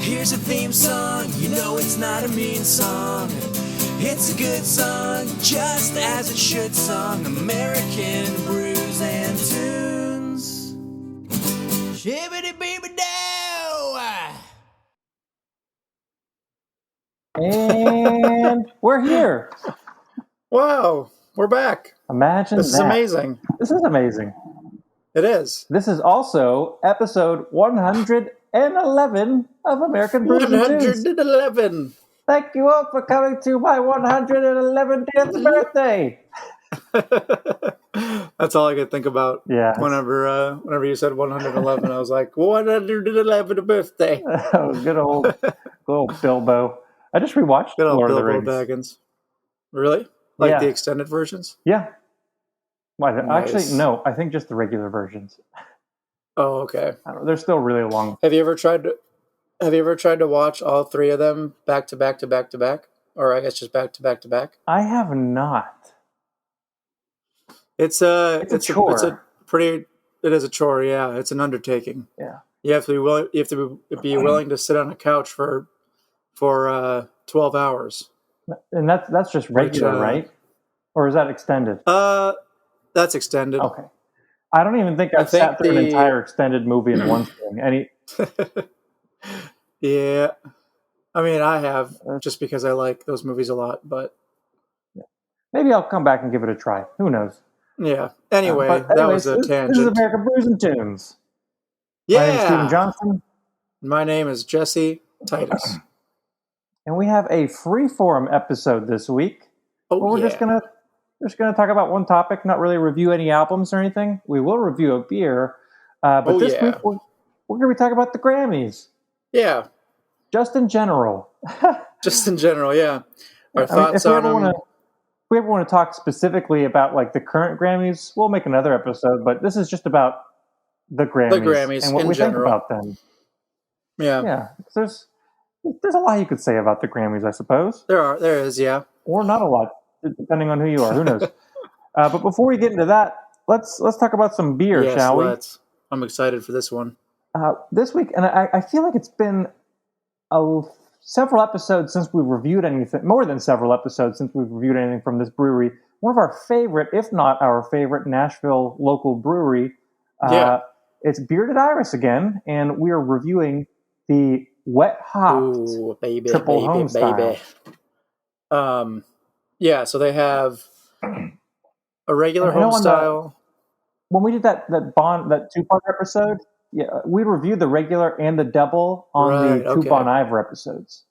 Here's a theme song, you know it's not a mean song. It's a good song, just as it should song. American brews and tunes. Shibbity beeby dow. And we're here. Wow, we're back. Imagine This is amazing. This is amazing. It is. This is also episode 111 of American Brews and Tunes. 111. Thank you all for coming to my 111th birthday. That's all I could think about. Yeah. Whenever you said 111, I was like, 111th birthday. Oh, good old Bilbo. I just rewatched Good old Lord of the Bilbo Rings. Baggins. Really? Like Yeah. the extended versions? Yeah. Well, Nice. Actually, no. I think just the regular versions. Oh, okay. I don't know, they're still really long. Have you ever tried to watch all three of them back to back to back to back? Or I guess just back to back to back? I have not. It's a chore. It is a chore, yeah. It's an undertaking. Yeah. You have to be willing to sit on a couch for 12 hours. And that's just regular, Which, right? Or is that extended? That's extended. Okay. I don't even think I've sat through an entire extended movie in one sitting. Yeah. I mean, I have, just because I like those movies a lot, but... Maybe I'll come back and give it a try. Who knows? Yeah. Anyway, But that was a tangent. This is American Brews and Tunes. Yeah. My name's Stephen Johnson. My name is Jesse Titus. And we have a free-form episode this week. Oh, We're just gonna talk about one topic, not really review any albums or anything. We will review a beer, but this week we're going to be talking about the Grammys. Yeah. Just in general. Just in general, yeah. Our thoughts on them. If we ever want to talk specifically about like the current Grammys, we'll make another episode. But this is just about the Grammys and what we think about them. Yeah. Yeah. There's a lot you could say about the Grammys, I suppose. There is, yeah. Or not a lot, depending on who you are. Who knows? But before we get into that, let's talk about some beer, shall we? I'm excited for this one. This week, and I feel like it's been several episodes since we've reviewed anything, more than several episodes since we've reviewed anything from this brewery. One of our favorite, if not our favorite, Nashville local brewery. It's Bearded Iris again, and we are reviewing the wet hopped triple Homestyle. Yeah, so they have a regular Homestyle. When we did that two-part episode, yeah, we reviewed the regular and the double on the two Bon Iver episodes.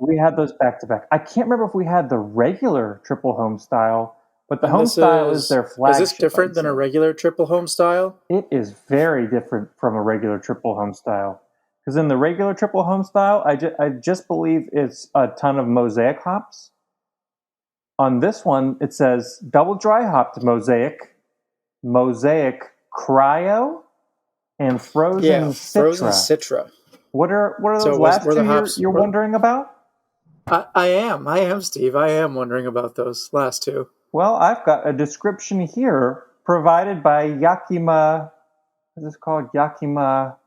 We had those back to back. I can't remember if we had the regular triple Homestyle, but the Homestyle is their flagship. Is this different than a regular triple Homestyle? It is very different from a regular triple Homestyle. Because in the regular triple Homestyle, I just believe it's a ton of Mosaic hops. On this one, it says double dry hopped Mosaic Cryo, and Frozen Citra. Frozen Citra. What are those last two you're wondering about? I am, Steve. I am wondering about those last two. Well, I've got a description here provided by Yakima. What is this called? Yakima.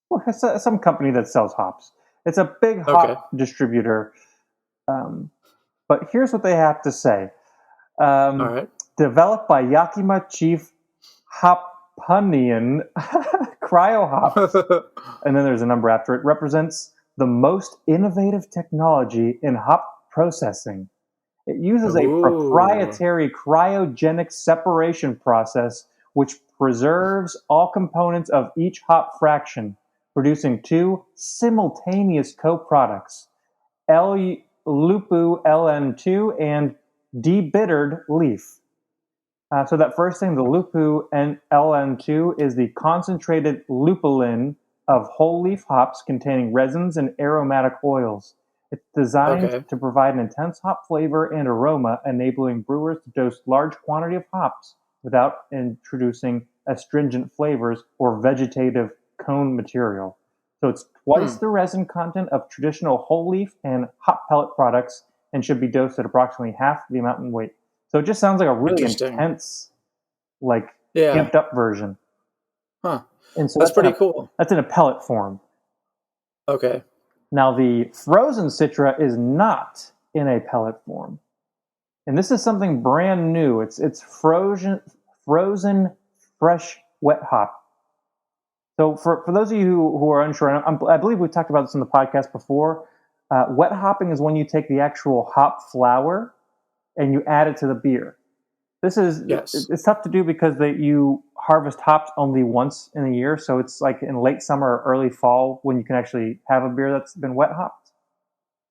Well, it's some company that sells hops. It's a big hop distributor. But here's what they have to say. All right. Developed by Yakima Chief Hopunian Cryo Hops. And then there's a number after it. Represents the most innovative technology in hop processing. It uses a proprietary cryogenic separation process which preserves all components of each hop fraction, producing two simultaneous co-products, Lupu LN2 and debittered leaf. So that first thing, the Lupu and LN2 is the concentrated lupulin of whole leaf hops containing resins and aromatic oils. It's designed to provide an intense hop flavor and aroma, enabling brewers to dose large quantity of hops without introducing astringent flavors or vegetative cone material. So it's twice the resin content of traditional whole leaf and hop pellet products and should be dosed at approximately half the amount in weight. So it just sounds like a really intense, amped up version. Huh. And so that's pretty cool. That's in a pellet form. Okay. Now, the frozen Citra is not in a pellet form. And this is something brand new. It's frozen fresh wet hop. So for those of you who are unsure, I believe we've talked about this in the podcast before. Wet hopping is when you take the actual hop flower and you add it to the beer. It's tough to do because you harvest hops only once in a year. So it's like in late summer or early fall when you can actually have a beer that's been wet hopped.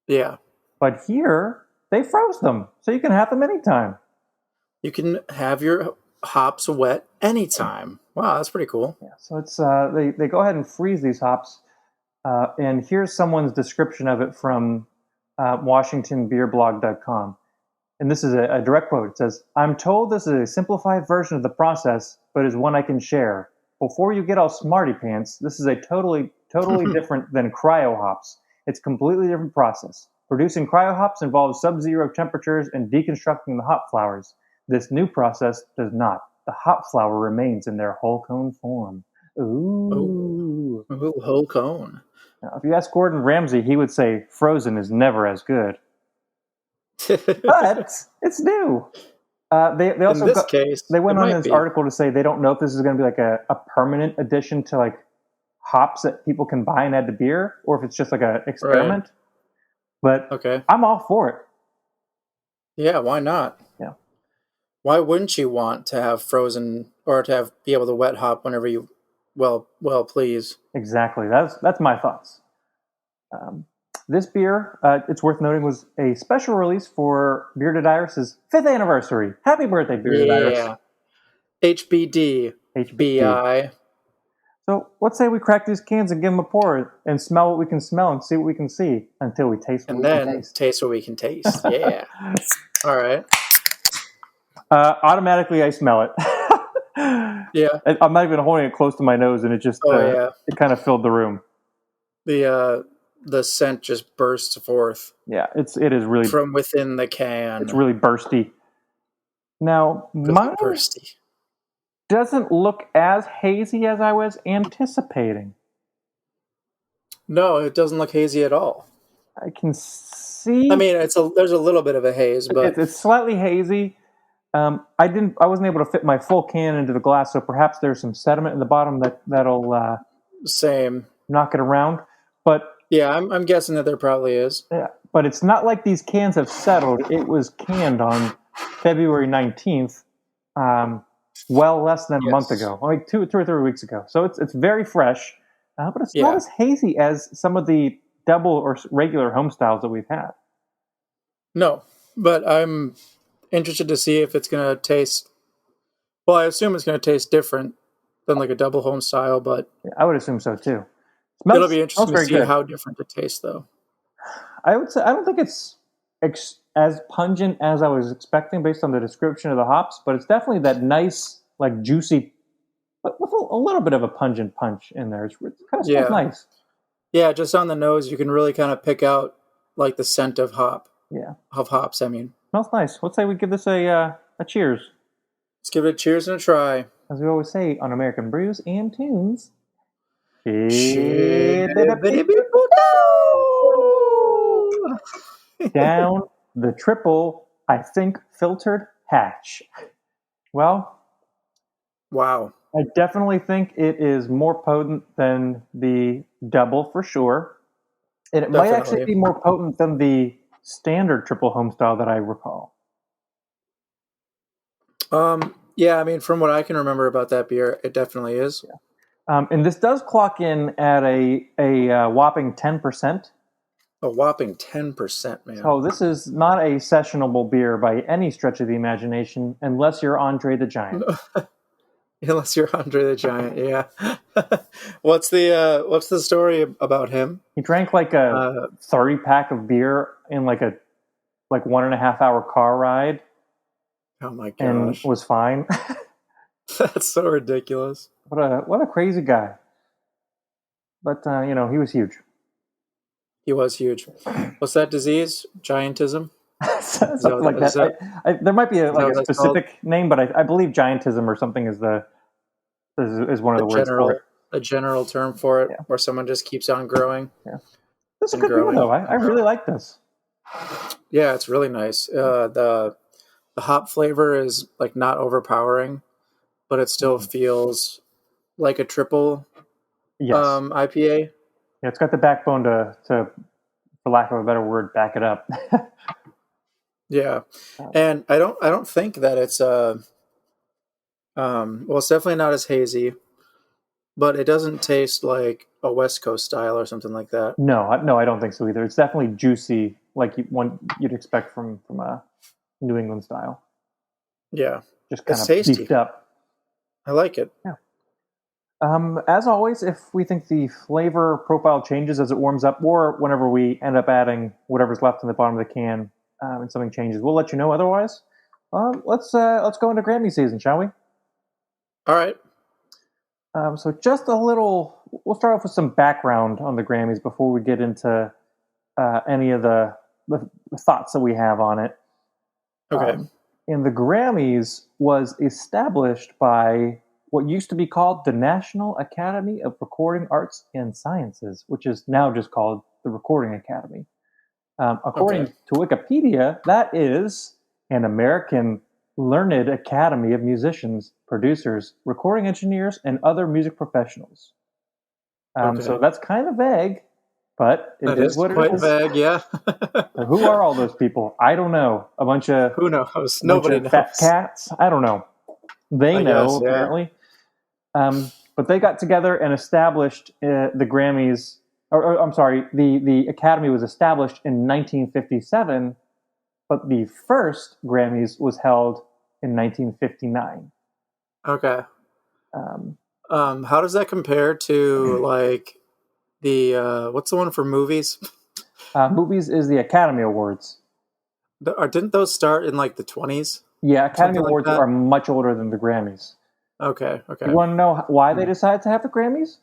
Yeah. But here, they froze them, so you can have them anytime. You can have your hops wet anytime. Wow, that's pretty cool. Yeah, so it's they go ahead and freeze these hops, and here's someone's description of it from WashingtonBeerBlog.com. And this is a direct quote. It says, "I'm told this is a simplified version of the process, but is one I can share. Before you get all smarty pants, this is a totally different than cryo hops. It's a completely different process. Producing cryo hops involves sub-zero temperatures and deconstructing the hop flowers. This new process does not. The hop flower remains in their whole cone form." Ooh. Ooh, whole cone. Now, if you ask Gordon Ramsay, he would say frozen is never as good. But it's new. They also in this case, they went on in this article to say they don't know if this is going to be like a permanent addition to like hops that people can buy and add to beer, or if it's just like an experiment. Right. But okay, I'm all for it. Yeah, why not? Yeah. Why wouldn't you want to have frozen or to be able to wet hop whenever you well please? Exactly. That's my thoughts. This beer, it's worth noting, was a special release for Bearded Iris's 5th anniversary. Happy birthday, Bearded Iris. Yeah. HBD. BI. So let's say we crack these cans and give them a pour and smell what we can smell and see what we can see until we taste what we can taste. And then taste what we can taste. Yeah. All right. Automatically, I smell it. Yeah. I'm not even holding it close to my nose, and it just it kind of filled the room. The scent just bursts forth. Yeah, it is really from within the can. It's really bursty. Now, mine doesn't look as hazy as I was anticipating. No, it doesn't look hazy at all. I can see. I mean, there's a little bit of a haze, but it's slightly hazy. I wasn't able to fit my full can into the glass, so perhaps there's some sediment in the bottom that'll same knock it around. But yeah, I'm guessing that there probably is. Yeah, but it's not like these cans have settled. It was canned on February 19th, well less than a month ago, like 2 or 3 weeks ago. So it's very fresh, but it's not as hazy as some of the double or regular Homestyles that we've had. No, but I'm interested to see if it's going to taste. Well, I assume it's going to taste different than like a double Homestyle, but I would assume so too. It'll be interesting to see how different it tastes, though. I would say I don't think it's as pungent as I was expecting based on the description of the hops, but it's definitely that nice, like juicy, but with a little bit of a pungent punch in there. It's kind of smells nice. Yeah, just on the nose, you can really kind of pick out like the scent of hop. Yeah, of hops. I mean, smells nice. Let's say we give this a cheers. Let's give it a cheers and a try. As we always say on American Brews and Tunes. Down the triple, I think, filtered hatch. Well, wow. I definitely think it is more potent than the double for sure. And it might actually be more potent than the standard triple Homestyle that I recall. Yeah, I mean, from what I can remember about that beer, it definitely is. Yeah. And this does clock in at a whopping 10%. A whopping 10%, man. So this is not a sessionable beer by any stretch of the imagination, unless you're Andre the Giant. Unless you're Andre the Giant, yeah. What's the story about him? He drank like a 30-pack of beer in like a 1.5 hour car ride. Oh my gosh! And was fine. That's so ridiculous. What a crazy guy. But he was huge. He was huge. What's that disease? Giantism? Something like that. There might be a specific name, but I believe giantism or something is one of the words for it. a general term for it, Yeah. where someone just keeps on growing. Yeah. This is a And good beer, growing. though. I really like this. Yeah, it's really nice. The hop flavor is like not overpowering, but it still feels like a triple Yes. IPA. Yeah, it's got the backbone to, for lack of a better word, back it up. Yeah, and I don't think that it's well, it's definitely not as hazy, but it doesn't taste like a West Coast style or something like that. No, I don't think so either. It's definitely juicy, like you'd expect from a New England style. Yeah, Just kind it's of tasty. beefed up. I like it. Yeah. As always, if we think the flavor profile changes as it warms up, or whenever we end up adding whatever's left in the bottom of the can, and something changes, we'll let you know. Otherwise, let's go into Grammy season, shall we? All right. So just a little. We'll start off with some background on the Grammys before we get into any of the thoughts that we have on it. Okay. And the Grammys was established by what used to be called the National Academy of Recording Arts and Sciences, which is now just called the Recording Academy. According to Wikipedia, that is an American learned academy of musicians, producers, recording engineers, and other music professionals. So that's kind of vague, but it is what quite it is. vague, yeah. So who are all those people? I don't know. A bunch of Who knows? Nobody knows. fat cats. I don't know. They know, guess, yeah. apparently. But they got together and established the Grammys. Or I'm sorry, the Academy was established in 1957, but the first Grammys was held in 1959. Okay. How does that compare to like the what's the one for movies? Movies is the Academy Awards. Didn't those start in like the 20s? Yeah, Academy Something like Awards that? are much older than the Grammys. Okay. You want to know why they decided to have the Grammys?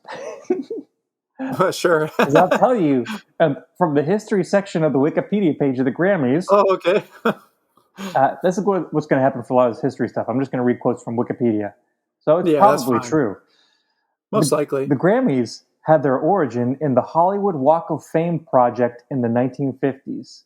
Sure. Because I'll tell you, from the history section of the Wikipedia page of the Grammys, Oh, okay. this is what's going to happen for a lot of this history stuff. I'm just going to read quotes from Wikipedia. So it's Yeah, that's probably fine. true. Most likely. The Grammys had their origin in the Hollywood Walk of Fame project in the 1950s.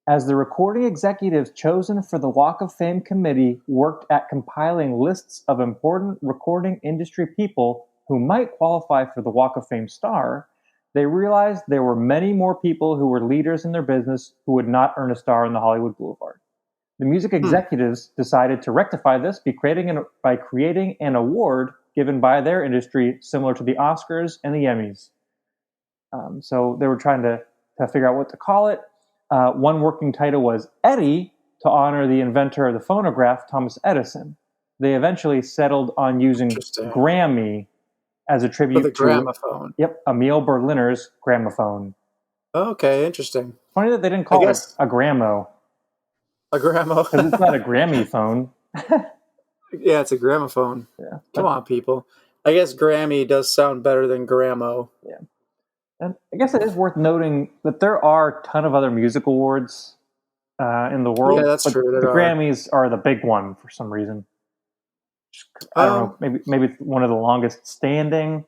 As the recording executives chosen for the Walk of Fame committee worked at compiling lists of important recording industry people who might qualify for the Walk of Fame star, they realized there were many more people who were leaders in their business who would not earn a star on the Hollywood Boulevard. The music executives decided to rectify this by creating an award given by their industry similar to the Oscars and the Emmys. So they were trying to figure out what to call it. One working title was Eddie, to honor the inventor of the phonograph, Thomas Edison. They eventually settled on using Grammy as a tribute For the gramophone. Emil Berliner's gramophone. Okay, interesting. Funny that they didn't call it a Grammo. A gramo. Because it's not a Grammy phone. Yeah, it's a gramophone. Yeah. Come on, people. I guess Grammy does sound better than Gramo. Yeah. And I guess it is worth noting that there are a ton of other music awards in the world. Yeah, that's but true. The Grammys are the big one for some reason. I don't know. Maybe it's one of the longest standing.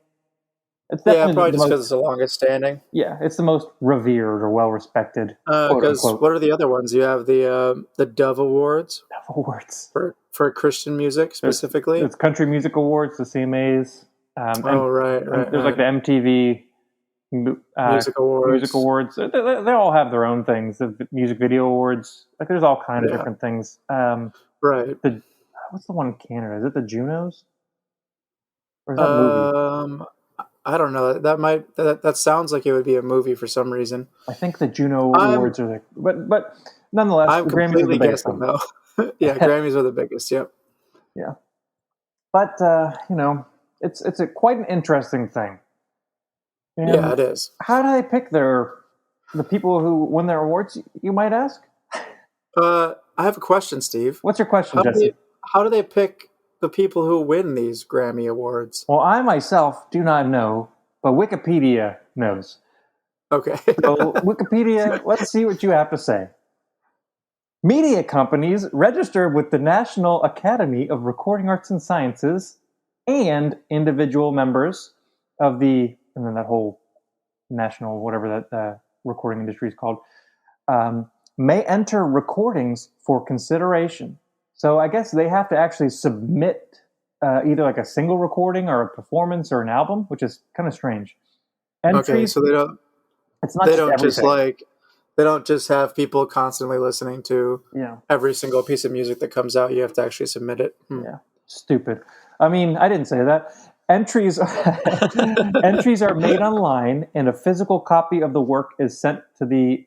It's definitely probably just because it's the longest standing. Yeah, it's the most revered or well respected. Because what are the other ones? You have the Dove Awards. Dove Awards for Christian music specifically. It's Country Music Awards, the CMAs. Right. There's like the MTV Music Awards. They all have their own things. The Music Video Awards. Like there's all kinds of different things. Right. What's the one in Canada? Is it the Junos? Or is that a movie? I don't know. That sounds like it would be a movie for some reason. I think the Juno Awards are but nonetheless, I'm the Grammys are the biggest guessing though. Yeah, Grammys are the biggest. Yep. Yeah, but it's quite an interesting thing. And yeah, it is. How do they pick the people who win their awards? You might ask. I have a question, Steve. What's your question, Jesse? How do they pick the people who win these Grammy Awards? Well, I myself do not know, but Wikipedia knows. Okay. So, Wikipedia, let's see what you have to say. Media companies registered with the National Academy of Recording Arts and Sciences and individual members of the, and then that whole national, whatever that recording industry is called, may enter recordings for consideration. So I guess they have to actually submit either like a single recording or a performance or an album, which is kind of strange. Entries, Okay, so they don't. it's not They just don't just everything. like. They don't just have people constantly listening to Yeah. every single piece of music that comes out. You have to actually submit it. Yeah, stupid. I mean, I didn't say that. Entries entries are made online, and a physical copy of the work is sent to the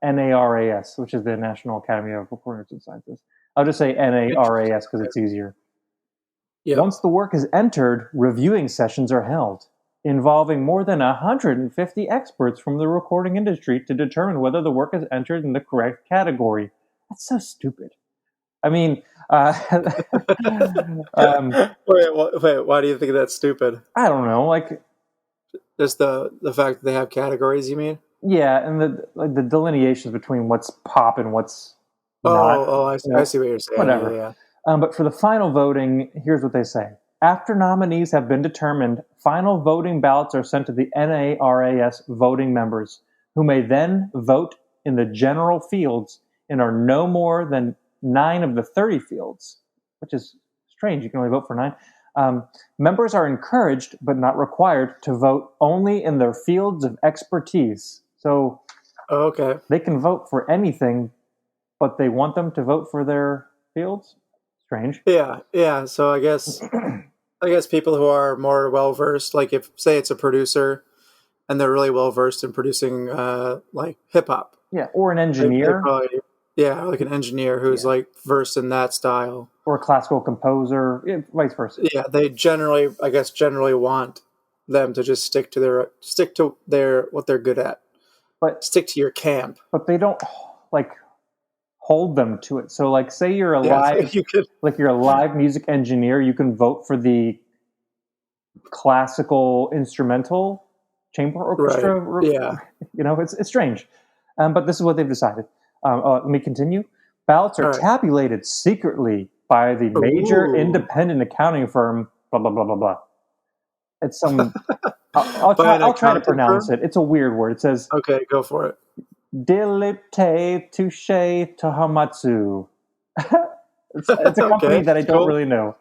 NARAS, which is the National Academy of Recorders and Sciences. I'll just say NARAS because it's easier. Yeah. Once the work is entered, reviewing sessions are held, involving more than 150 experts from the recording industry to determine whether the work is entered in the correct category. That's so stupid. I mean, Wait. Why do you think that's stupid? I don't know. Like, Just the fact that they have categories. You mean? yeah, and the delineations between what's pop and what's not. I see, You know, I see what you're saying. whatever. Yeah. But for the final voting, here's what they say. After nominees have been determined, final voting ballots are sent to the NARAS voting members, who may then vote in the general fields and are no more than 9 of the 30 fields, which is strange. You can only vote for 9. Members are encouraged, but not required, to vote only in their fields of expertise. So Okay. they can vote for anything, but they want them to vote for their fields? Strange. Yeah. So I guess people who are more well versed, like if say it's a producer, and they're really well versed in producing like hip hop. Yeah, or an They engineer, probably, like an engineer who's like versed in that style. or a classical composer, vice versa. Yeah, they generally want them to just stick to their what they're good at. But Stick to your camp. but they don't like hold them to it. So like, say you're a Yeah, live you could. like you're a live music engineer, you can vote for the classical instrumental chamber orchestra. Right. Yeah. You know, it's strange. But this is what they've decided. Let me continue. Ballots are All right. tabulated secretly by the major Ooh. independent accounting firm, blah, blah, blah, blah, blah. It's some, I'll By an try to accounting pronounce firm? it. It's a weird word. It says, Okay, go for it. Delite Touche Tohamatsu. It's a company Okay, that I don't cool. really know.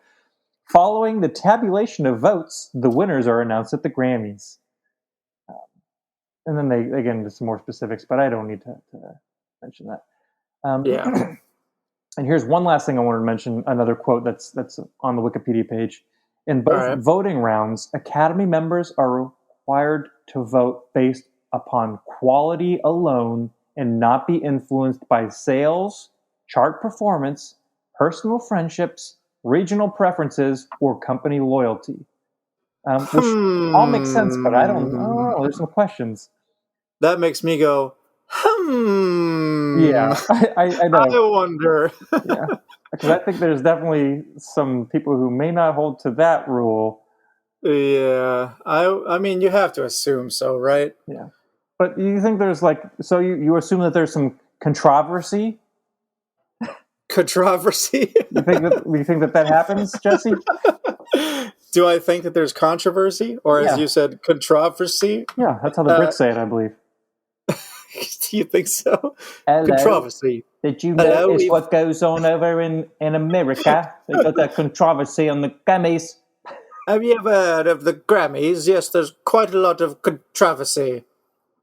Following the tabulation of votes, the winners are announced at the Grammys. And then they get into some more specifics, but I don't need to mention that. Yeah. And here's one last thing I wanted to mention, another quote that's on the Wikipedia page. In both All right. voting rounds, Academy members are required to vote based upon quality alone and not be influenced by sales, chart performance, personal friendships, regional preferences, or company loyalty. Which all makes sense, but I don't know. There's some questions. That makes me go, Yeah, I know. I wonder. Yeah, because I think there's definitely some people who may not hold to that rule. Yeah. I mean, you have to assume so, right? Yeah, but you think there's like, so you assume that there's some controversy? Controversy? You think that happens, Jesse? Do I think that there's controversy? Or as Yeah. you said, controversy? Yeah, that's how the Brits say it, I believe. Do you think so? Hello. Controversy. Did you Hello, notice what goes on over in America? They got that controversy on the Grammys. Have you ever heard of the Grammys? Yes, there's quite a lot of controversy.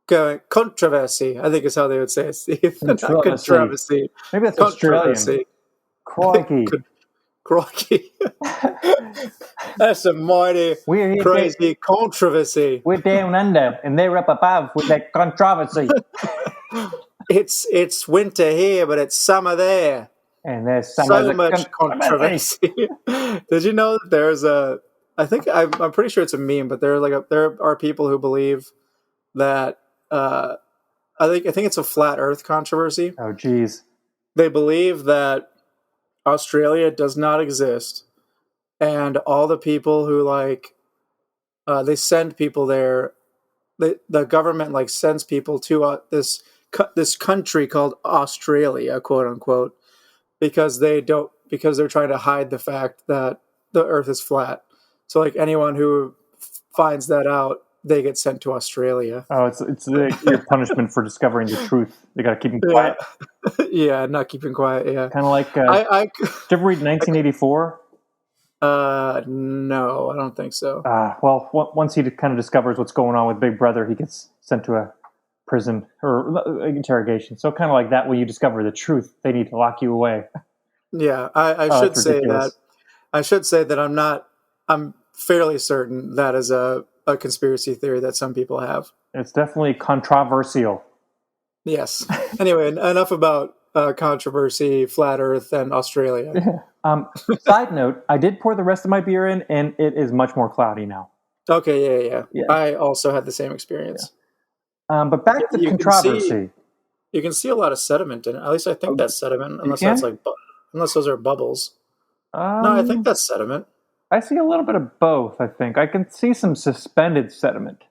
Controversy, I think is how they would say it, Steve. Not controversy. Maybe that's Australian. Controversy. Crikey. Crikey. That's a mighty We're here crazy controversy. We're down under, and they're up above with that controversy. It's winter here, but it's summer there. And there's some So much controversy. Did you know that there's I'm pretty sure it's a meme, but there are people who believe that I think it's a flat Earth controversy. Oh, geez. They believe that Australia does not exist, and all the people who they send people there. The government sends people to this country called Australia, quote unquote, because they're trying to hide the fact that the Earth is flat. So anyone who finds that out, they get sent to Australia. Oh, it's your punishment for discovering the truth. They got to keep them quiet. Yeah, not keeping quiet. Yeah, Kind of like. I Did you ever read 1984? No, I don't think so. Well, once he kind of discovers what's going on with Big Brother, he gets sent to a prison or interrogation. So kind of like that, when you discover the truth, they need to lock you away. Yeah, I should that's say ridiculous. that. I should say that I'm not. I'm fairly certain that is a conspiracy theory that some people have. It's definitely controversial. Yes. Anyway, enough about controversy, flat Earth, and Australia. Side note: I did pour the rest of my beer in, and it is much more cloudy now. Okay, yeah. Yeah. I also had the same experience. But back to You controversy. You can see a lot of sediment in it. At least I think that's sediment, unless can? that's unless those are bubbles. No, I think that's sediment. I see a little bit of both. I think I can see some suspended sediment.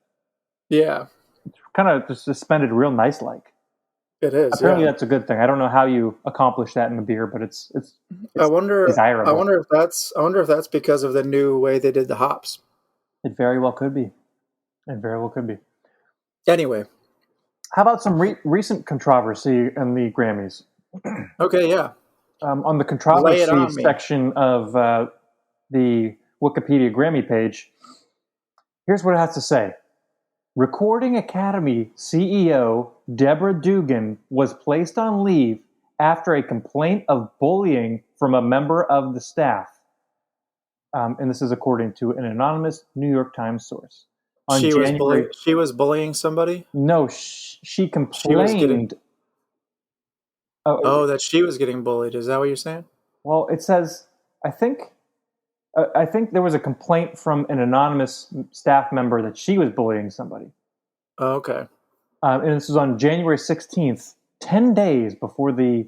Yeah, It's kind of just suspended, real nice like. it is. Apparently, yeah. that's a good thing. I don't know how you accomplish that in a beer, but it's I wonder. desirable. I wonder if that's because of the new way they did the hops. It very well could be. It very well could be. Anyway, How about some recent controversy in the Grammys? okay, yeah. On the Lay it controversy on me. section of the Wikipedia Grammy page, here's what it has to say. Recording Academy CEO Deborah Dugan was placed on leave after a complaint of bullying from a member of the staff. And this is according to an anonymous New York Times source. On She January, was bullying somebody. no, she complained. Oh, that she was getting bullied. Is that what you're saying? Well, it says, I think there was a complaint from an anonymous staff member that she was bullying somebody. Oh, okay. And this was on January 16th, 10 days before the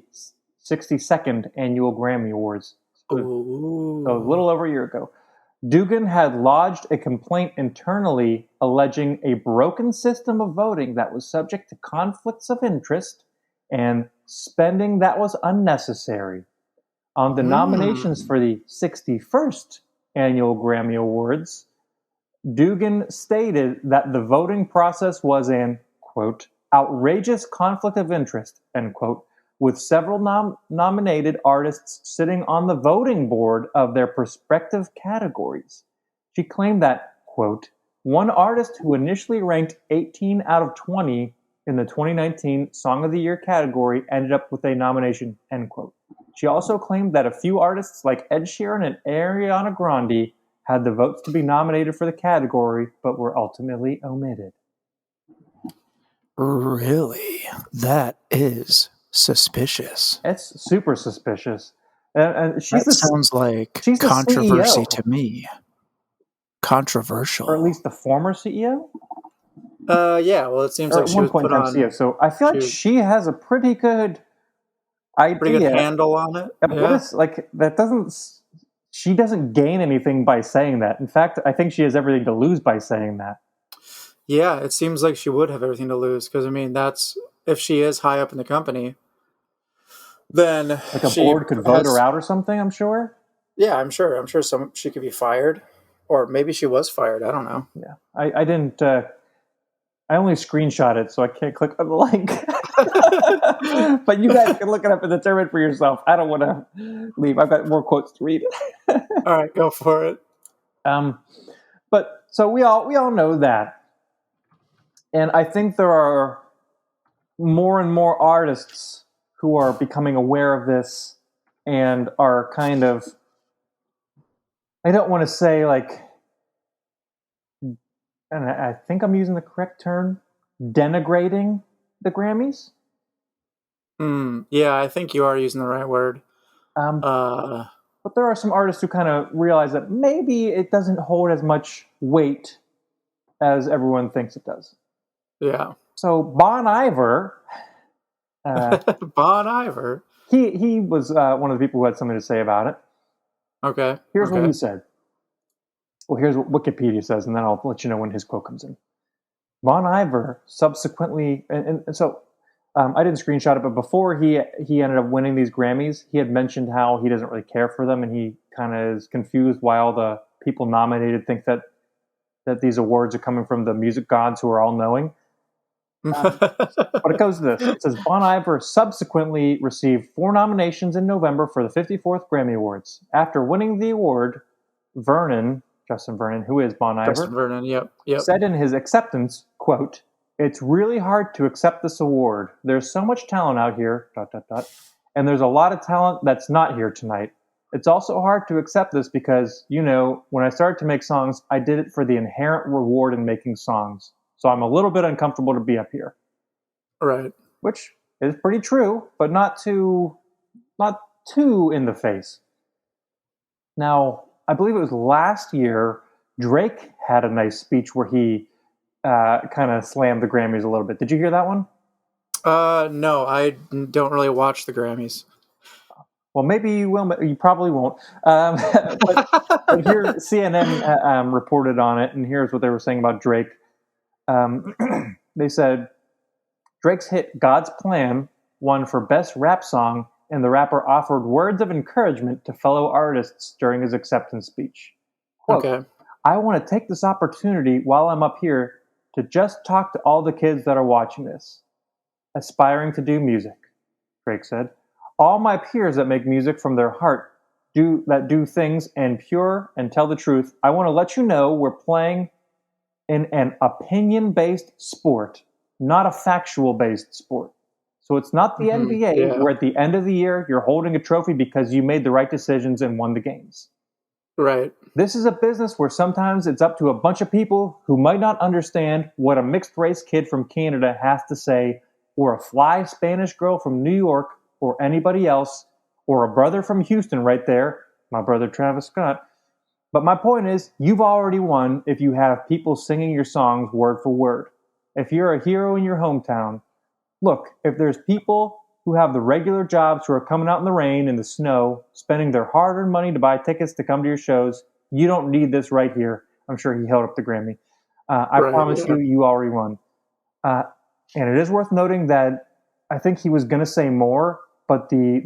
62nd annual Grammy Awards. Ooh. So a little over a year ago. Dugan had lodged a complaint internally alleging a broken system of voting that was subject to conflicts of interest and spending that was unnecessary. On the nominations for the 61st annual Grammy Awards, Dugan stated that the voting process was an, quote, outrageous conflict of interest, end quote, with several nominated artists sitting on the voting board of their respective categories. She claimed that, quote, one artist who initially ranked 18 out of 20 in the 2019 Song of the Year category ended up with a nomination, end quote. She also claimed that a few artists like Ed Sheeran and Ariana Grande had the votes to be nominated for the category, but were ultimately omitted. Really? That is suspicious. It's super suspicious. And That sounds like she's the controversy CEO. to me. Controversial. Or at least the former CEO? Yeah, well, it seems Or like at she one was point put in time on CEO. So I feel like she has a pretty good idea. pretty good handle on it. What is, like, that doesn't... She doesn't gain anything by saying that. In fact, I think she has everything to lose by saying that. Yeah, it seems like she would have everything to lose because, I mean, that's if she is high up in the company, then Like a board could vote her out or something, I'm sure. Yeah, I'm sure. She could be fired, or maybe she was fired. I don't know. Yeah, I didn't. I only screenshot it, so I can't click on the link. But you guys can look it up and determine for yourself. I don't want to leave. I've got more quotes to read. All right, go for it. But so we all know that, and I think there are more and more artists who are becoming aware of this and are kind of, I don't want to say like, and I think I'm using the correct term, denigrating the Grammys. Yeah, I think you are using the right word. But there are some artists who kind of realize that maybe it doesn't hold as much weight as everyone thinks it does. Yeah. So Bon Iver, Bon Iver, he was one of the people who had something to say about it. Okay. Here's what he said. Well, here's what Wikipedia says, and then I'll let you know when his quote comes in. Bon Iver subsequently, and so I didn't screenshot it, but before he ended up winning these Grammys, he had mentioned how he doesn't really care for them, and he kind of is confused why all the people nominated think that that these awards are coming from the music gods who are all knowing. But it goes to this. It says Bon Iver subsequently received 4 nominations in November for the 54th Grammy Awards. After winning the award, Justin Vernon, who is Bon Iver, Justin Vernon, yep. said in his acceptance, quote, "It's really hard to accept this award. There's so much talent out here, ... and there's a lot of talent that's not here tonight. It's also hard to accept this because, when I started to make songs, I did it for the inherent reward in making songs. So I'm a little bit uncomfortable to be up here." Right. Which is pretty true, but not too in the face. Now, I believe it was last year, Drake had a nice speech where he kind of slammed the Grammys a little bit. Did you hear that one? No, I don't really watch the Grammys. Well, maybe you will. You probably won't. But here, CNN reported on it, and here's what they were saying about Drake. They said, Drake's hit God's Plan won for Best Rap Song, and the rapper offered words of encouragement to fellow artists during his acceptance speech. Quote, Okay. "I want to take this opportunity while I'm up here to just talk to all the kids that are watching this, aspiring to do music," Drake said. "All my peers that make music from their heart, do things and pure and tell the truth. I want to let you know we're playing in an opinion-based sport, not a factual-based sport. So it's not the NBA where at the end of the year you're holding a trophy because you made the right decisions and won the games. Right. This is a business where sometimes it's up to a bunch of people who might not understand what a mixed-race kid from Canada has to say, or a fly Spanish girl from New York, or anybody else, or a brother from Houston right there, my brother Travis Scott. But my point is, you've already won if you have people singing your songs word for word. If you're a hero in your hometown, look, if there's people who have the regular jobs who are coming out in the rain and the snow, spending their hard-earned money to buy tickets to come to your shows, you don't need this right here." I'm sure he held up the Grammy. I promise you already won. And it is worth noting that I think he was going to say more, but they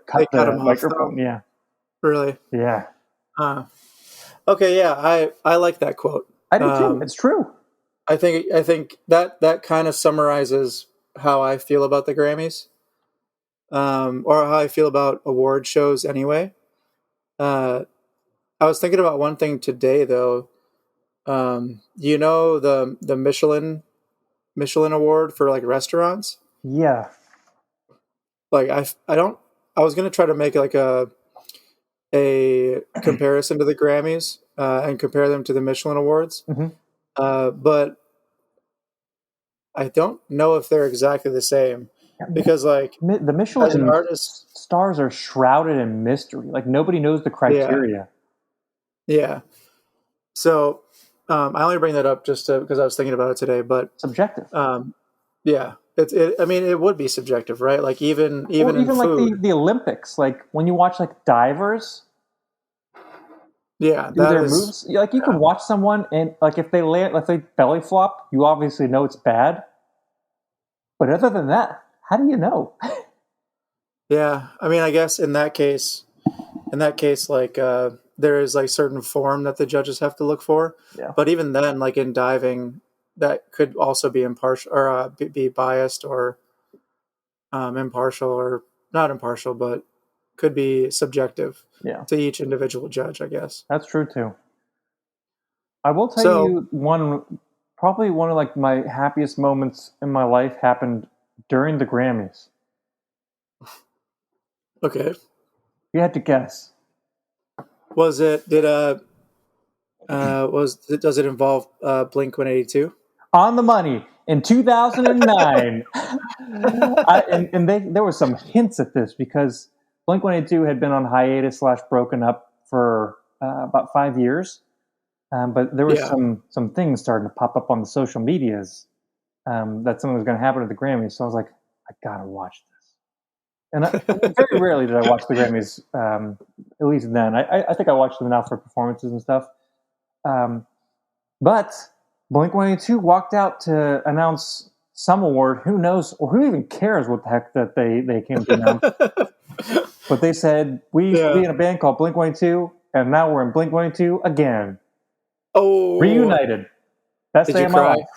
cut the microphone. Yeah. Really? Yeah. Okay. Yeah. I like that quote. I do too. It's true. I think that kind of summarizes how I feel about the Grammys, or how I feel about award shows anyway. I was thinking about one thing today though. The Michelin award for like restaurants. Yeah. Like I was gonna try to make like a comparison to the Grammys and compare them to the Michelin awards. But I don't know if they're exactly the same because like the Michelin as an artist, stars are shrouded in mystery. Like nobody knows the criteria. Yeah. So I only bring that up just because I was thinking about it today, but Subjective. Yeah. I mean, it would be subjective, right? Like even in like food. the Olympics, like when you watch like divers, yeah, do their moves. Like you can watch someone and like if they land, if they belly flop, you obviously know it's bad. But other than that, how do you know? Yeah, I mean, I guess in that case, like there is like certain form that the judges have to look for. Yeah. But even then, like in diving, that could also be impartial or be biased or impartial or not impartial, but could be subjective to each individual judge, I guess. That's true too. I will tell you probably one of like my happiest moments in my life happened during the Grammys. Okay. You had to guess. Does it involve Blink-182? On the money in 2009. There were some hints at this because Blink-182 had been on hiatus / broken up for about 5 years. But there was some things starting to pop up on the social medias that something was going to happen at the Grammys. So I was like, I gotta watch this. And very rarely did I watch the Grammys. At least then, I think I watched them now for performances and stuff. But Blink-182 walked out to announce some award. Who knows, or who even cares what the heck that they came to announce? But they said we used to be in a band called Blink-182, and now we're in Blink-182 again. Oh, Reunited. Best did day you of my cry? life.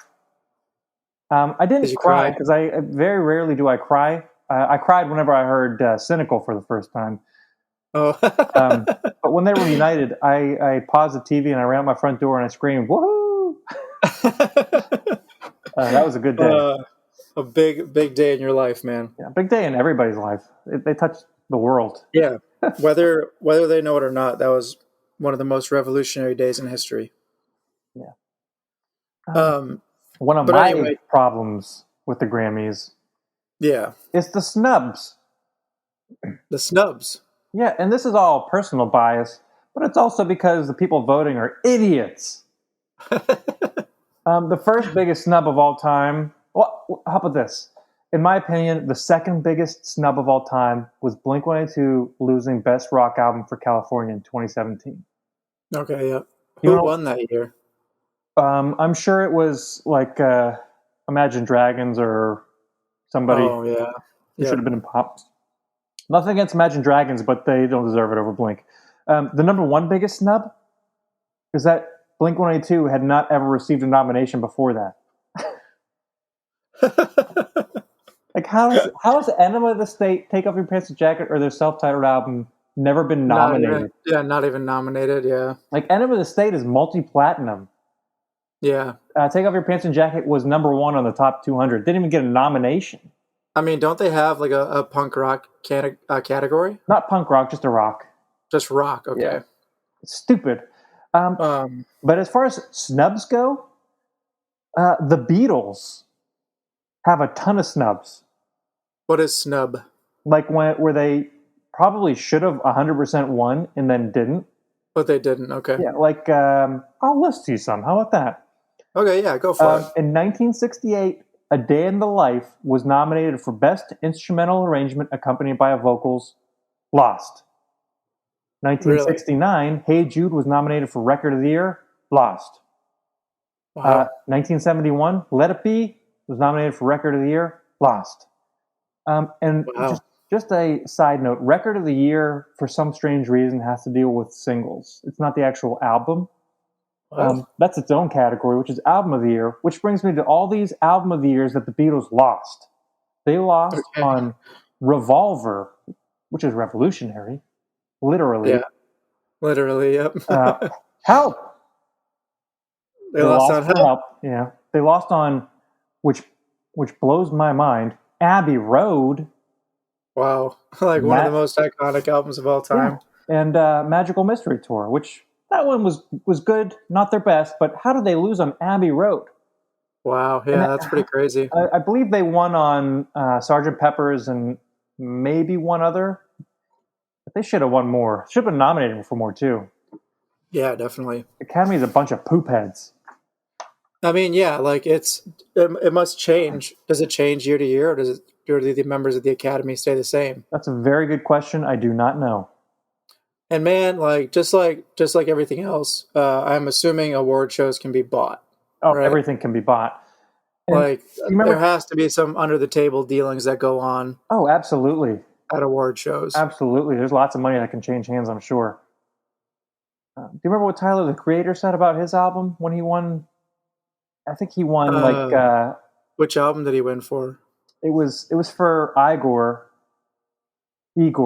I Did didn't you cry cry? because I very rarely do I cry. I cried whenever I heard "Cynical" for the first time. Oh, But when they were reunited, I paused the TV and I ran out my front door and I screamed, "Woohoo!" That was a good day. a big day in your life, man. Yeah, big day in everybody's life. They touched the world. Yeah, whether they know it or not, that was one of the most revolutionary days in history. Yeah. Um, One of but my anyway, problems with the Grammys yeah, is the snubs. the snubs. Yeah, and this is all personal bias, but it's also because the people voting are idiots. The first biggest snub of all time. Well, how about this? In my opinion, the second biggest snub of all time was Blink-182 losing Best Rock Album for California in 2017. Okay, yeah. You Who know, won that year? I'm sure it was like Imagine Dragons or somebody Oh yeah, who should yeah. have been in pop. Nothing against Imagine Dragons, but they don't deserve it over Blink. The number one biggest snub is that Blink-182 had not ever received a nomination before that. Like, how is Enema of the State, Take Off Your Pants and Jacket, or their self-titled album never been Not even, nominated? yeah, not even nominated. Yeah, Like, Enema of the State is multi-platinum. yeah. Take Off Your Pants and Jacket was number one on the top 200. Didn't even get a nomination. I mean, don't they have like a punk rock category? Not punk rock, just a rock. Just rock. Yeah. Okay. It's stupid. But as far as snubs go, the Beatles have a ton of snubs. What is snub? Like where they probably should have 100% won and then didn't. But they didn't. Okay. Yeah, like I'll list you some. How about that? Okay. Yeah. Go for it. In 1968, A Day in the Life was nominated for Best Instrumental Arrangement accompanied by vocals. Lost. 1969, Hey Jude was nominated for Record of the Year. Lost. Wow. 1971, Let It Be was nominated for Record of the Year. Lost. And Wow. just a side note, Record of the Year, for some strange reason, has to deal with singles. It's not the actual album. That's its own category, which is Album of the Year, which brings me to all these Album of the Years that the Beatles lost. They lost on Revolver, which is revolutionary, literally. Yeah. Literally. Yep. Help! They lost on Help. Yeah. They lost on, which blows my mind, Abbey Road. Wow. Like one of the most iconic albums of all time. Yeah. And Magical Mystery Tour, which that one was good, not their best, but how did they lose on Abbey Road? Wow. Yeah, that's pretty crazy. I believe they won on Sgt. Pepper's and maybe one other. But they should have won more. Should have been nominated for more, too. Yeah, definitely. Academy's a bunch of poop heads. I mean, yeah, like it must change. Does it change year to year, or do the members of the Academy stay the same? That's a very good question. I do not know. And man, like just like everything else, I'm assuming award shows can be bought. Oh, right? Everything can be bought. And like there has to be some under the table dealings that go on. Oh, absolutely. At award shows. Absolutely. There's lots of money that can change hands, I'm sure. Do you remember what Tyler, the Creator, said about his album when he won? I think he won which album did he win for? It was for Igor,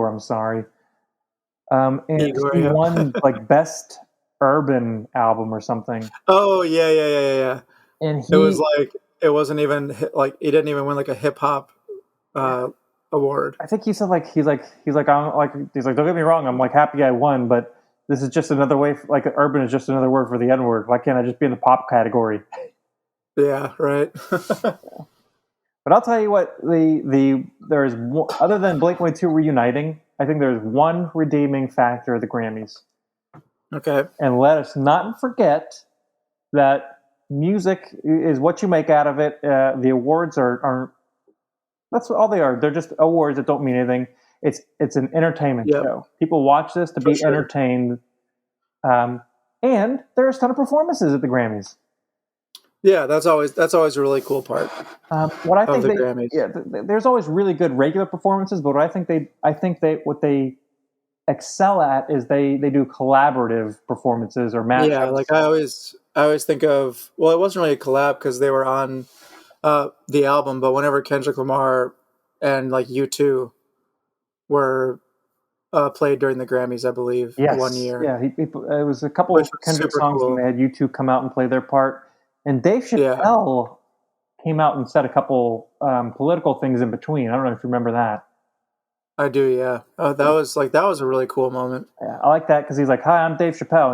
I'm sorry. And Igor, he yeah. won like Best Urban Album or something. Oh yeah. And it was like it wasn't even like he didn't even win like a hip hop award. I think he said he's like don't get me wrong, I'm like happy I won, but this is just another way like urban is just another word for the N word. Why can't I just be in the pop category? Yeah, right. But I'll tell you what, there's other than Blink-182 reuniting, I think there's one redeeming factor of the Grammys. Okay. And let us not forget that music is what you make out of it. The awards are that's all they are. They're just awards that don't mean anything. It's an entertainment show. People watch this to be entertained. And there's a ton of performances at the Grammys. Yeah, that's always a really cool part. What I think Grammys. there's always really good regular performances, but what I think what they excel at is they do collaborative performances or mashups. Yeah, like I always think of, well, it wasn't really a collab because they were on the album, but whenever Kendrick Lamar and like U2 were played during the Grammys, I believe, one year, Yeah, it was a couple which of was Kendrick super songs, and cool. they had U2 come out and play their part. And Dave Yeah. Chappelle came out and said a couple political things in between. I don't know if you remember that. I do, yeah. That was a really cool moment. Yeah, I like that because he's like, "Hi, I'm Dave Chappelle."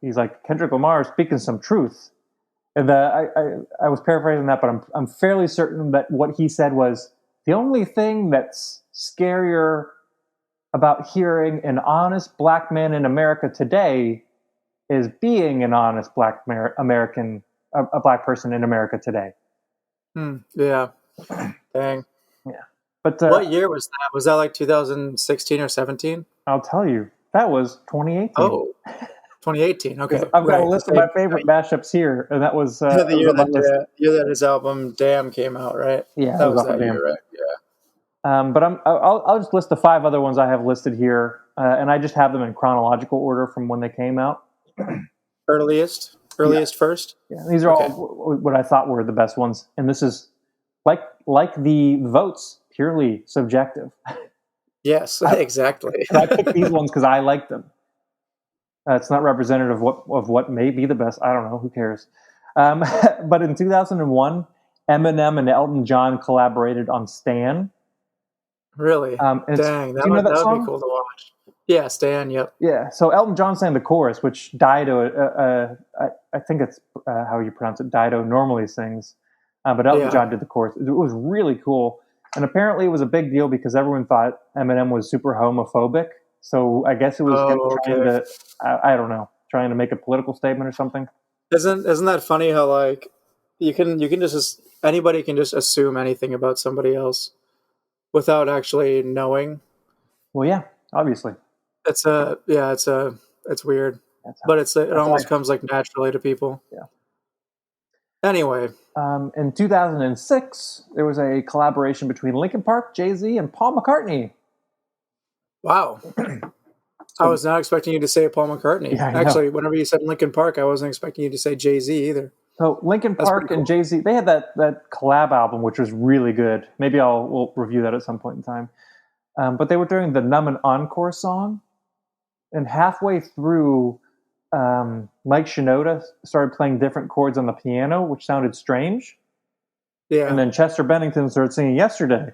He's like Kendrick Lamar is speaking some truth, and I was paraphrasing that, but I'm fairly certain that what he said was the only thing that's scarier about hearing an honest black man in America today is being an honest black American, a black person in America today. Yeah. Dang. Yeah, but What year was that? Was that like 2016 or 17? I'll tell you, that was 2018. Oh, 2018. Okay, Yeah, I've got a list of my favorite mashups here, and that was the that year was on my list. year that his album "Damn" came out, right? Yeah, that it was was off of that Damn. year, right? Yeah. But I'll just list the 5 other ones I have listed here, and I just have them in chronological order from when they came out. Earliest first. Yeah, these are all what I thought were the best ones, and this is like the votes, purely subjective. Yes, exactly. I picked these ones because I like them. It's not representative of what may be the best. I don't know. Who cares? But in 2001, Eminem and Elton John collaborated on "Stan." Really? Dang, that would be cool to watch. Yeah, Stan. Yep. Yeah. So Elton John sang the chorus, which Dido, I think it's how you pronounce it. Dido normally sings, but Elton John did the chorus. It was really cool, and apparently it was a big deal because everyone thought Eminem was super homophobic. So I guess it was him trying to, I don't know, trying to make a political statement or something. Isn't that funny how like you can just anybody can just assume anything about somebody else without actually knowing? Well, yeah, obviously. It's weird, but it almost comes like naturally to people. Yeah. Anyway, in 2006, there was a collaboration between Linkin Park, Jay-Z, and Paul McCartney. Wow. I was not expecting you to say Paul McCartney. Yeah, actually, whenever you said Linkin Park, I wasn't expecting you to say Jay-Z either. So Linkin Park and Jay-Z, they had that collab album, which was really good. Maybe we'll review that at some point in time. But they were doing the Numb and Encore song, and halfway through, Mike Shinoda started playing different chords on the piano, which sounded strange. Yeah. And then Chester Bennington started singing "Yesterday."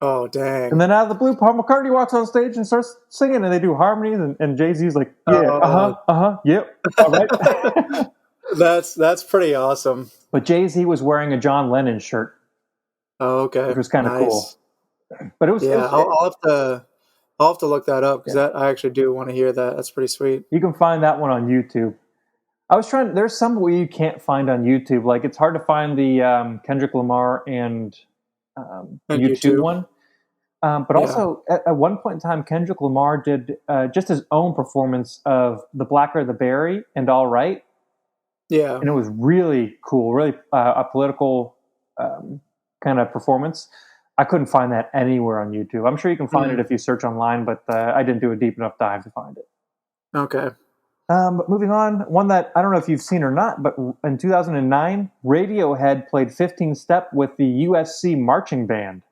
Oh, dang. And then out of the blue, Paul McCartney walks on stage and starts singing, and they do harmonies, and Jay-Z's like, yeah, yep, all right. That's pretty awesome. But Jay-Z was wearing a John Lennon shirt. Oh, okay. Which was kind of cool. But it was... Yeah, I'll have to look that up, because I actually do want to hear that. That's pretty sweet. You can find that one on YouTube. There's some way you can't find on YouTube. Like, it's hard to find the Kendrick Lamar and U2 one. But also, at one point in time, Kendrick Lamar did just his own performance of "The Blacker the Berry" and "All Right." Yeah. And it was really cool, really a political kind of performance. I couldn't find that anywhere on YouTube. I'm sure you can find it if you search online, but I didn't do a deep enough dive to find it. Okay. But moving on, one that I don't know if you've seen or not, but in 2009, Radiohead played 15 Step with the USC marching band.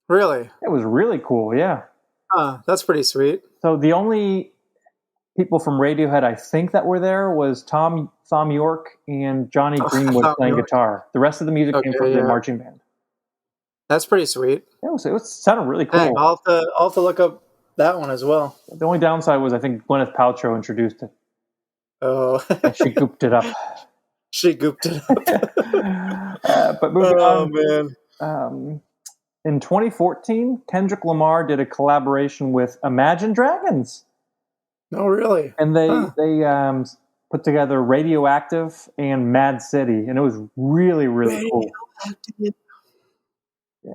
Really? It was really cool, yeah. That's pretty sweet. So the only people from Radiohead I think that were there was Thom Yorke and Johnny Greenwood playing guitar. The rest of the music came from the marching band. That's pretty sweet. Yeah, it sounded really cool. Dang, I'll have to look up that one as well. The only downside was I think Gwyneth Paltrow introduced it. Oh. And she gooped it up. But moving on. Man. In 2014, Kendrick Lamar did a collaboration with Imagine Dragons. Oh, really? And they put together Radioactive and Mad City, and it was really, really cool.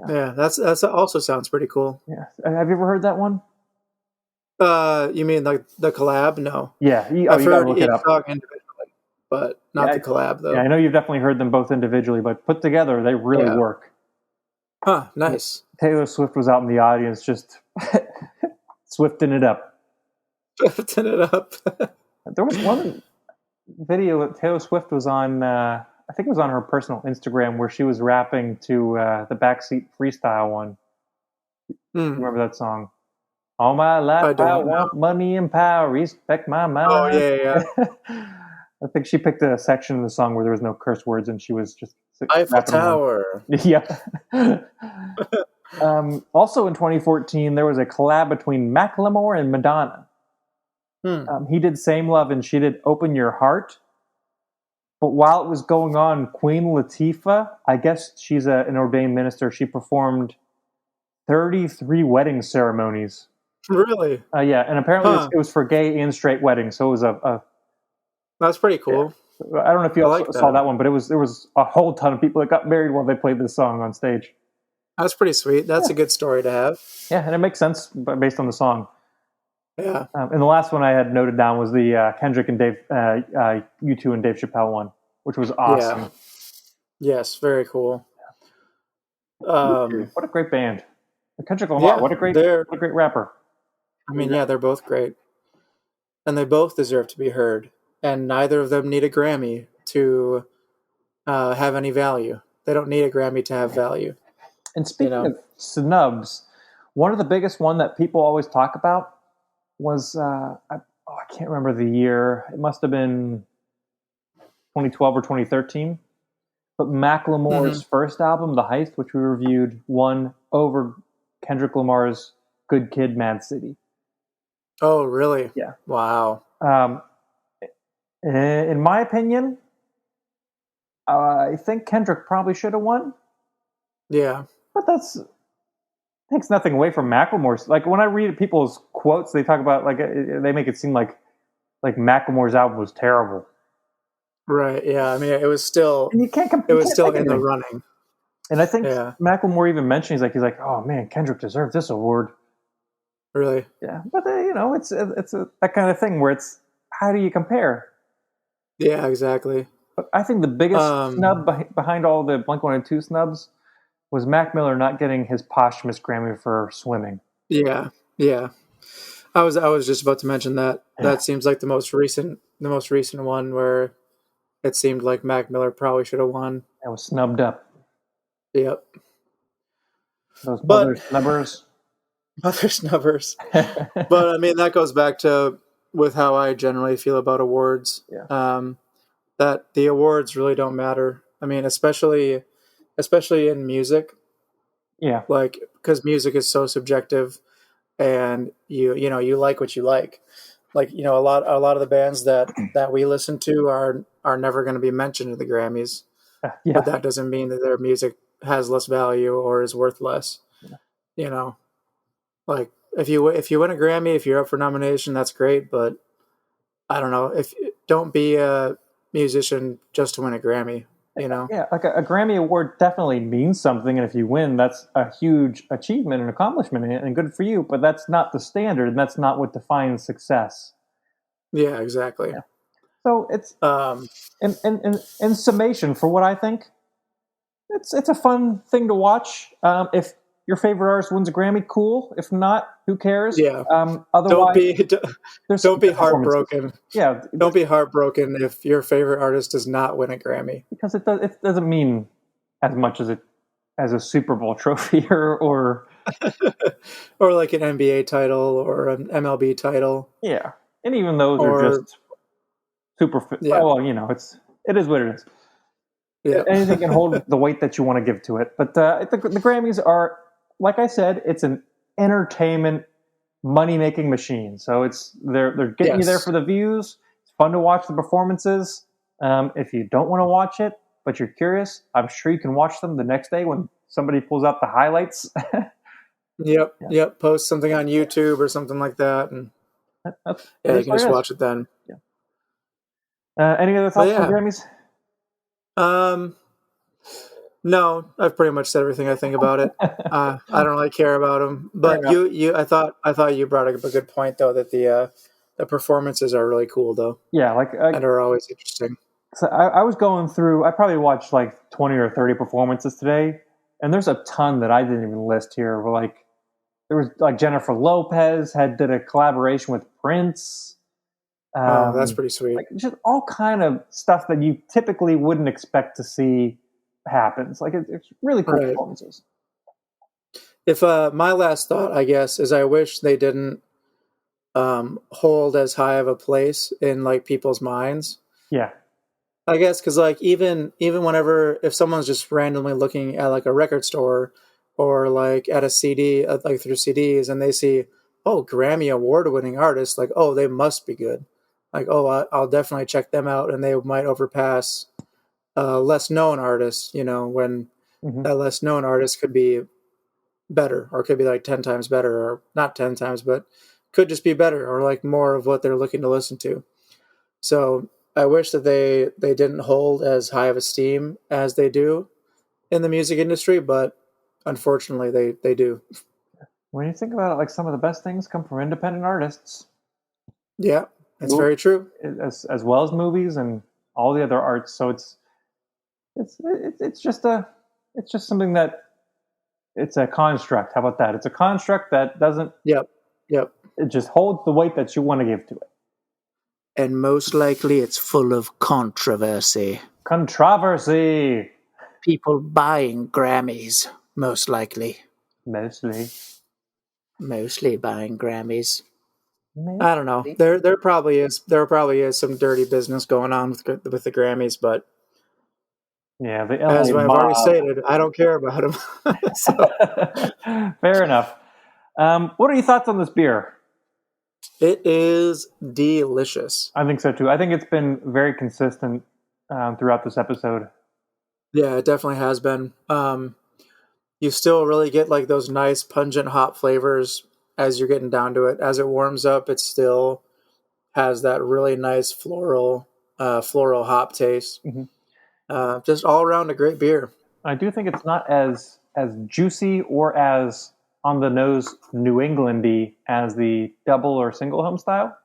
Yeah, that's also sounds pretty cool. Yeah, have you ever heard that one? You mean like the collab? No. Yeah, I've heard each song individually, but not the collab though. Yeah, I know you've definitely heard them both individually, but put together, they really work. Huh, nice. Taylor Swift was out in the audience just swifting it up. Swifting it up. There was one video that Taylor Swift was on. I think it was on her personal Instagram where she was rapping to the Backseat Freestyle one. Remember that song? All my life I want money and power, respect my mind. Oh, yeah. I think she picked a section of the song where there was no curse words and she was just Eiffel Tower. Yeah. Also in 2014, there was a collab between Macklemore and Madonna. He did Same Love and she did Open Your Heart. But while it was going on, Queen Latifah, I guess she's an ordained minister, she performed 33 wedding ceremonies. Really? Yeah, and apparently it was for gay and straight weddings, so it was a That's pretty cool. Yeah. I don't know if you saw that one, but there was a whole ton of people that got married while they played this song on stage. That's pretty sweet. That's a good story to have. Yeah, and it makes sense based on the song. Yeah. And the last one I had noted down was the Kendrick and Dave, U2 and Dave Chappelle one, which was awesome. Yeah. Yes, very cool. What a great band! Kendrick Lamar, what a great rapper. I mean, yeah, they're both great, and they both deserve to be heard. And neither of them need a Grammy to have any value. They don't need a Grammy to have value. And speaking of snubs, one of the biggest one that people always talk about was I can't remember the year. It must have been 2012 or 2013. But Macklemore's first album, The Heist, which we reviewed, won over Kendrick Lamar's Good Kid, Mad City. Oh, really? Yeah. Wow. In my opinion, I think Kendrick probably should have won. Yeah. But takes nothing away from Macklemore's. Like, when I read people's quotes, they talk about, like, they make it seem like Macklemore's album was terrible. Right, yeah. I mean, it was still... And you can't it was still in the running. And I think Macklemore even mentioned, he's like, oh, man, Kendrick deserved this award. Really? Yeah. But, it's that kind of thing where it's, how do you compare? Yeah, exactly. But I think the biggest snub behind all the Blink-182 snubs was Mac Miller not getting his posthumous Grammy for Swimming. Yeah, yeah. I was just about to mention that. Yeah. That seems like the most recent one where it seemed like Mac Miller probably should have won. That was snubbed up. Yep. Those mother snubbers. Mother snubbers. But I mean, that goes back to with how I generally feel about awards. Yeah. That the awards really don't matter. I mean, especially in music. Yeah. Like, because music is so subjective, and you like what you like. Like, a lot of the bands that we listen to are never going to be mentioned in the Grammys. Yeah. But that doesn't mean that their music has less value or is worth less. Yeah. Like, if you win a Grammy, if you're up for nomination, that's great. But I don't know, don't be a musician just to win a Grammy. Yeah, like a Grammy award definitely means something, and if you win, that's a huge achievement and accomplishment, and good for you. But that's not the standard, and that's not what defines success. Yeah, exactly. Yeah. So it's in summation, for what I think, it's a fun thing to watch. If your favorite artist wins a Grammy, cool. If not, who cares? Yeah. Otherwise, don't be heartbroken. Yeah. Don't be heartbroken if your favorite artist does not win a Grammy, because it doesn't mean as much as a Super Bowl trophy or or like an NBA title or an MLB title. Yeah, and even those are just super. Yeah. Well, it is what it is. Yeah. Anything can hold the weight that you want to give to it. But the Grammys are, like I said, it's an entertainment money-making machine. So they're getting you there for the views. It's fun to watch the performances. If you don't want to watch it, but you're curious, I'm sure you can watch them the next day when somebody pulls out the highlights. Yep. Post something on YouTube or something like that, and you can just watch it then. Yeah. Any other thoughts on Grammys? No, I've pretty much said everything I think about it. I don't really care about them, but I thought you brought up a good point though, that the performances are really cool though. Yeah, and are always interesting. So I was going through. I probably watched like 20 or 30 performances today, and there's a ton that I didn't even list here. Like There was like Jennifer Lopez did a collaboration with Prince. Oh, that's pretty sweet. Like just all kind of stuff that you typically wouldn't expect to see happens. Like it's really cool performances. If my last thought, I guess, is I wish they didn't hold as high of a place in like people's minds. Yeah. I guess because like even whenever if someone's just randomly looking at like a record store or like at a CD like through CDs and they see Grammy award winning artists, like they must be good, like I'll definitely check them out, and they might overpass less known artists, when that less known artist could be better, or could be like 10 times better, or not 10 times, but could just be better, or like more of what they're looking to listen to. So I wish that they didn't hold as high of esteem as they do in the music industry, but unfortunately they do. When you think about it, like some of the best things come from independent artists. Yeah, that's very true. As well as movies and all the other arts. So it's just something that it's a construct. How about that? It's a construct that doesn't. Yep. It just holds the weight that you want to give to it. And most likely it's full of controversy. Controversy. People buying Grammys, most likely. Mostly buying Grammys. Maybe. I don't know. There probably is some dirty business going on with the Grammys, but yeah, as I've already stated, I don't care about them. Fair enough. What are your thoughts on this beer? It is delicious. I think so too. I think it's been very consistent throughout this episode. Yeah, it definitely has been. You still really get like those nice pungent hop flavors as you're getting down to it. As it warms up, it still has that really nice floral hop taste. Just all around a great beer. I do think it's not as juicy or as on the nose New Englandy as the double or single Homestyle.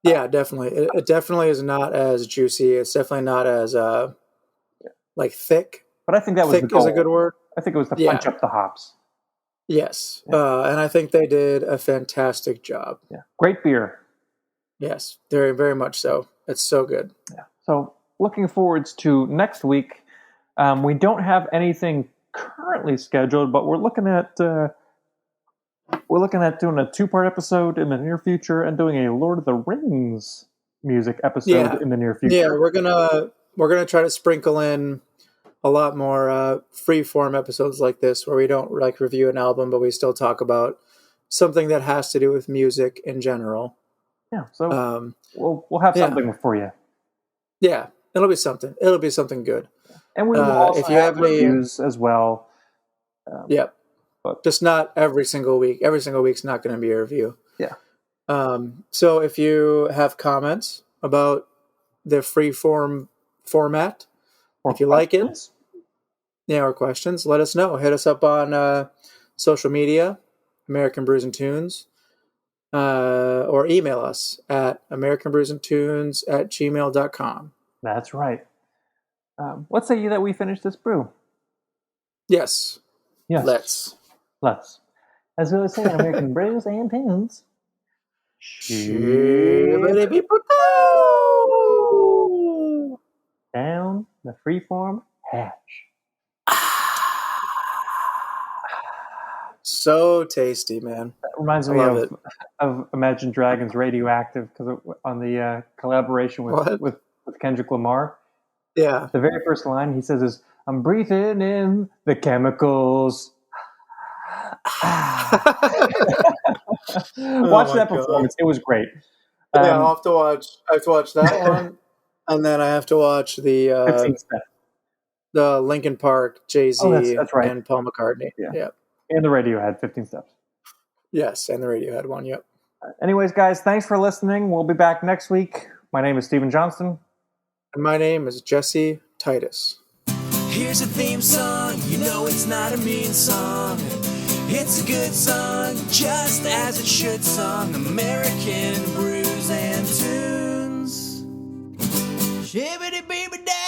Yeah, definitely. It definitely is not as juicy. It's definitely not as like thick. But I think that was thick is a good word. I think it was to punch up the hops. Yes, and I think they did a fantastic job. Yeah, great beer. Yes, very, very much so. It's so good. Yeah. So looking forwards to next week. We don't have anything currently scheduled, but we're looking at doing a 2-part episode in the near future and doing a Lord of the Rings music episode in the near future. Yeah, we're gonna try to sprinkle in a lot more free-form episodes like this, where we don't like review an album, but we still talk about something that has to do with music in general. Yeah, so we'll have something for you. Yeah, it'll be something. It'll be something good. And we will also if you have reviews as well. But just not every single week. Every single week's not going to be a review. Yeah. So if you have comments about the free-form format, if you like it, or questions, let us know. Hit us up on social media, American Brews and Tunes, or email us at americanbrewsandtunes@gmail.com. That's right. What say you that we finish this brew? Yes. Let's. As we say, American Brews and Tunes. Down the freeform hatch. So tasty, man. That reminds me of Imagine Dragons' Radioactive, because on the collaboration with Kendrick Lamar. Yeah. The very first line he says is, "I'm breathing in the chemicals." Watch that performance. It was great. I'll have to watch. I have to watch that one, and then I have to watch the Linkin Park, Jay-Z, that's right. and Paul McCartney. Yeah. And the Radiohead 15 Steps. Yes, and the Radiohead one. Yep. Anyways, guys, thanks for listening. We'll be back next week. My name is Stephen Johnston. And my name is Jesse Titus. Here's a theme song, you know it's not a mean song. It's a good song, just as it should song. American Brews and Tunes. Shibbity-beeby-da.